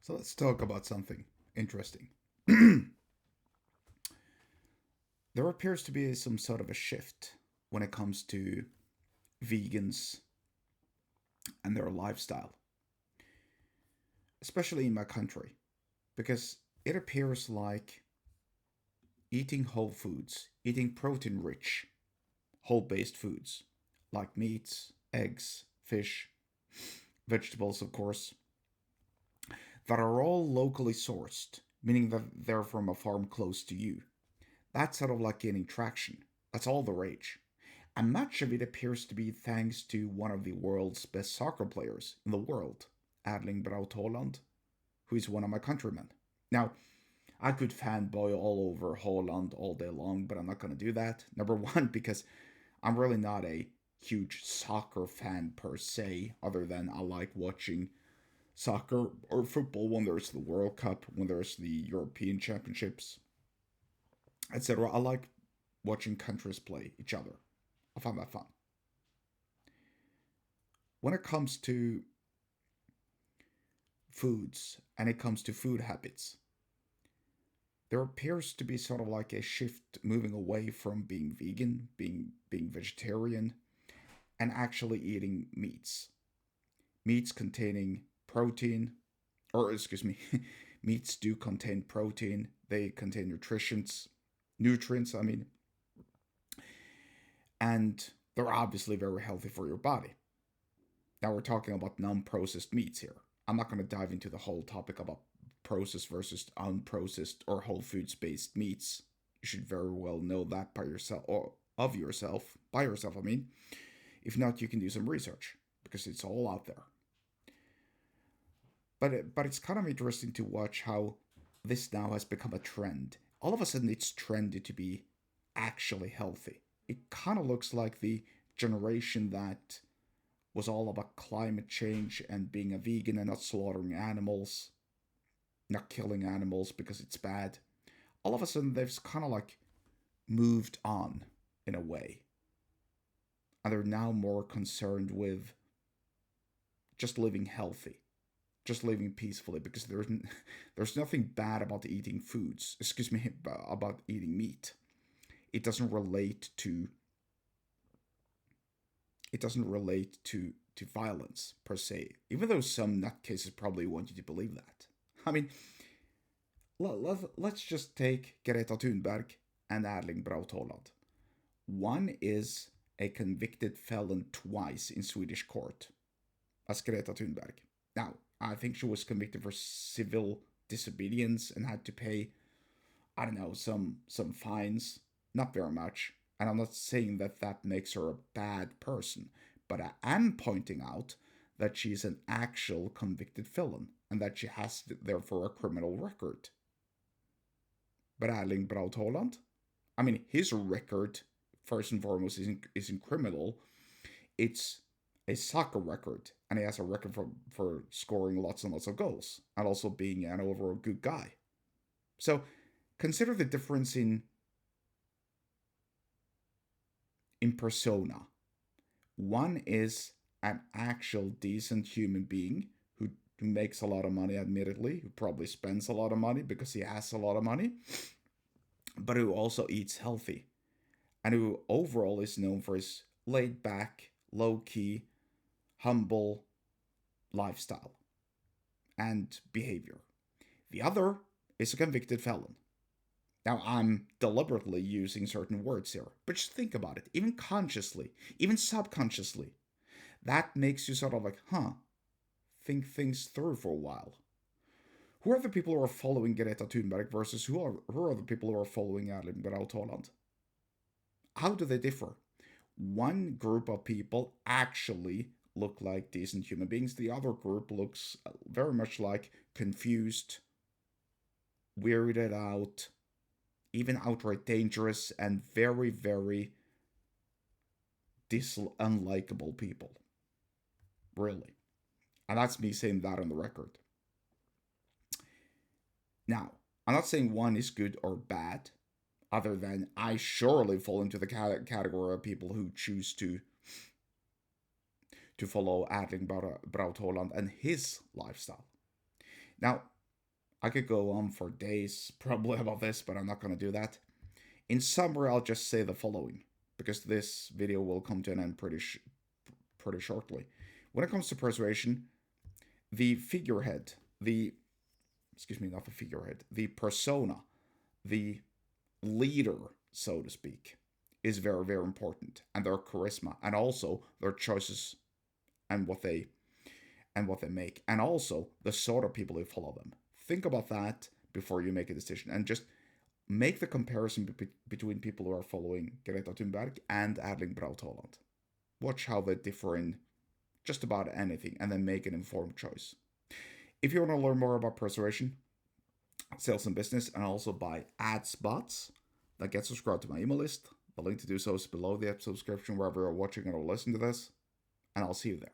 So let's talk about something interesting. There appears to be some sort of a shift when it comes to vegans and their lifestyle, especially in my country, because it appears like eating whole foods, eating protein rich, whole based foods like meats, eggs, fish, vegetables, of course, that are all locally sourced, meaning that they're from a farm close to you. That's sort of like gaining traction. That's all the rage. And much of it appears to be thanks to one of the world's best soccer players in the world, Erling Braut Haaland, who is one of my countrymen. Now, I could fanboy all over Haaland all day long, but I'm not going to do that. Number one, because I'm really not a huge soccer fan per se, other than I like watching soccer or football when there's the World Cup, when there's the European Championships, etc. I like watching countries play each other. I find that fun. When it comes to foods and it comes to food habits, there appears to be sort of like a shift moving away from being vegan, being vegetarian, and actually eating meats. Meats containing protein, or excuse me, meats do contain protein. They contain nutrients. I mean, and they're obviously very healthy for your body. Now we're talking about non-processed meats here. I'm not going to dive into the whole topic about processed versus unprocessed or whole foods based meats. You should very well know that by yourself or of yourself, by yourself, I mean. If not, you can do some research because it's all out there. But it's kind of interesting to watch how this now has become a trend. All of a sudden, it's trendy to be actually healthy. It kind of looks like the generation that was all about climate change and being a vegan and not slaughtering animals, not killing animals because it's bad. All of a sudden, they've kind of like moved on in a way. And they're now more concerned with just living healthy, just living peacefully because there's nothing bad about eating foods, excuse me, about eating meat. It doesn't relate to violence per se, even though some nutcases probably want you to believe that. I mean, let's just take Greta Thunberg and Erling Braut Haaland. One is a convicted felon twice in Swedish court, as Greta Thunberg. Now, I think she was convicted for civil disobedience and had to pay, I don't know, some fines. Not very much. And I'm not saying that that makes her a bad person, but I am pointing out that she's an actual convicted felon and that she has therefore a criminal record. But Erling Braut Haaland, I mean, his record first and foremost isn't criminal. It's a soccer record, and he has a record for scoring lots and lots of goals and also being an overall good guy. So consider the difference in persona. One is an actual decent human being who makes a lot of money, admittedly, who probably spends a lot of money because he has a lot of money, but who also eats healthy and who overall is known for his laid back, low key, humble lifestyle and behavior. The other is a convicted felon. Now, I'm deliberately using certain words here, but just think about it, even consciously, even subconsciously. That makes you sort of like, think things through for a while. Who are the people who are following Greta Thunberg versus who are the people who are following Erling Braut Haaland? How do they differ? One group of people actually look like decent human beings. The other group looks very much like confused, weirded out, even outright dangerous, and very, very unlikable people. Really. And that's me saying that on the record. Now, I'm not saying one is good or bad, other than I surely fall into the category of people who choose to follow Erling Braut Haaland and his lifestyle. Now, I could go on for days probably about this, but I'm not going to do that. In summary, I'll just say the following because this video will come to an end pretty shortly. When it comes to persuasion, the figurehead, the excuse me, not the figurehead, the persona, the leader, so to speak, is very, very important, and their charisma, and also their choices and what they make, and also the sort of people who follow them. Think about that before you make a decision, and just make the comparison between people who are following Greta Thunberg and Erling Braut Haaland. Watch how they differ in just about anything, and then make an informed choice. If you want to learn more about persuasion, sales and business, and also buy ad spots, then get subscribed to my email list. The link to do so is below the episode description wherever you're watching or listening to this, and I'll see you there.